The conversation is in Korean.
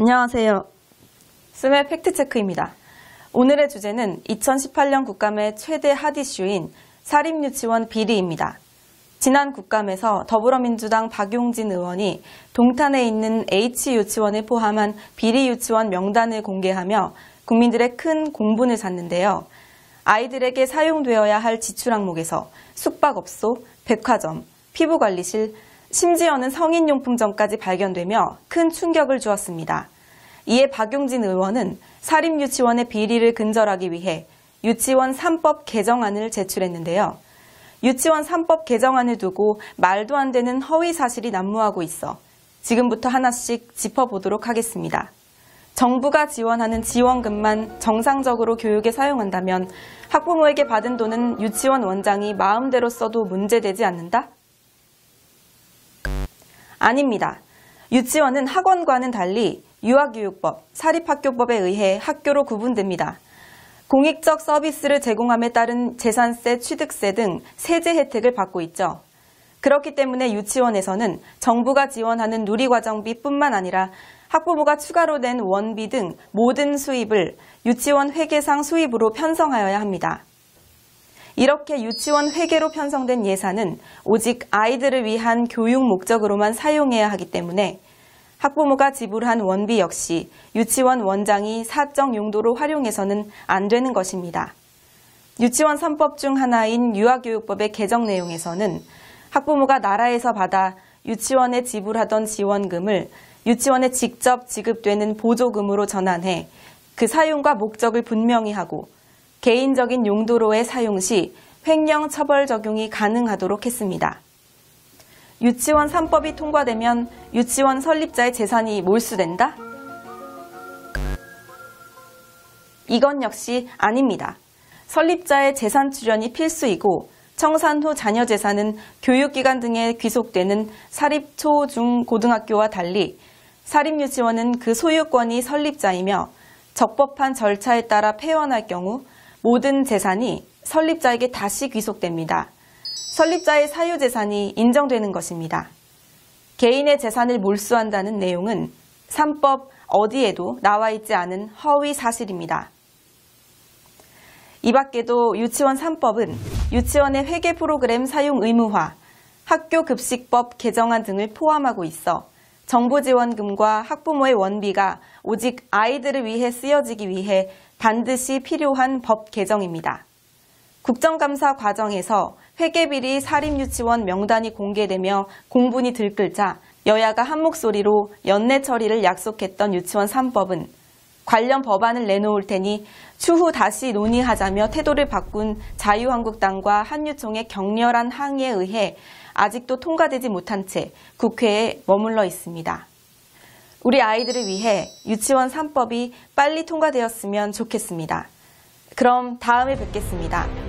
안녕하세요. 스멜 팩트체크입니다. 오늘의 주제는 2018년 국감의 최대 핫이슈인 사립유치원 비리입니다. 지난 국감에서 더불어민주당 박용진 의원이 동탄에 있는 H유치원을 포함한 비리유치원 명단을 공개하며 국민들의 큰 공분을 샀는데요. 아이들에게 사용되어야 할 지출 항목에서 숙박업소, 백화점, 피부관리실, 심지어는 성인용품점까지 발견되며 큰 충격을 주었습니다. 이에 박용진 의원은 사립유치원의 비리를 근절하기 위해 유치원 3법 개정안을 제출했는데요. 유치원 3법 개정안을 두고 말도 안 되는 허위 사실이 난무하고 있어 지금부터 하나씩 짚어보도록 하겠습니다. 정부가 지원하는 지원금만 정상적으로 교육에 사용한다면 학부모에게 받은 돈은 유치원 원장이 마음대로 써도 문제되지 않는다? 아닙니다. 유치원은 학원과는 달리 유아교육법, 사립학교법에 의해 학교로 구분됩니다. 공익적 서비스를 제공함에 따른 재산세, 취득세 등 세제 혜택을 받고 있죠. 그렇기 때문에 유치원에서는 정부가 지원하는 누리과정비뿐만 아니라 학부모가 추가로 낸 원비 등 모든 수입을 유치원 회계상 수입으로 편성하여야 합니다. 이렇게 유치원 회계로 편성된 예산은 오직 아이들을 위한 교육 목적으로만 사용해야 하기 때문에 학부모가 지불한 원비 역시 유치원 원장이 사적 용도로 활용해서는 안 되는 것입니다. 유치원 3법 중 하나인 유아교육법의 개정 내용에서는 학부모가 나라에서 받아 유치원에 지불하던 지원금을 유치원에 직접 지급되는 보조금으로 전환해 그 사용과 목적을 분명히 하고 개인적인 용도로의 사용 시 횡령 처벌 적용이 가능하도록 했습니다. 유치원 3법이 통과되면 유치원 설립자의 재산이 몰수된다? 이건 역시 아닙니다. 설립자의 재산 출연이 필수이고 청산 후 자녀 재산은 교육기관 등에 귀속되는 사립 초, 중, 고등학교와 달리 사립유치원은 그 소유권이 설립자이며 적법한 절차에 따라 폐원할 경우 모든 재산이 설립자에게 다시 귀속됩니다. 설립자의 사유재산이 인정되는 것입니다. 개인의 재산을 몰수한다는 내용은 3법 어디에도 나와 있지 않은 허위 사실입니다. 이 밖에도 유치원 3법은 유치원의 회계 프로그램 사용 의무화, 학교급식법 개정안 등을 포함하고 있어 정부 지원금과 학부모의 원비가 오직 아이들을 위해 쓰여지기 위해 반드시 필요한 법 개정입니다. 국정감사 과정에서 회계비리 사립유치원 명단이 공개되며 공분이 들끓자 여야가 한 목소리로 연내 처리를 약속했던 유치원 3법은 관련 법안을 내놓을 테니 추후 다시 논의하자며 태도를 바꾼 자유한국당과 한유총의 격렬한 항의에 의해 아직도 통과되지 못한 채 국회에 머물러 있습니다. 우리 아이들을 위해 유치원 3법이 빨리 통과되었으면 좋겠습니다. 그럼 다음에 뵙겠습니다.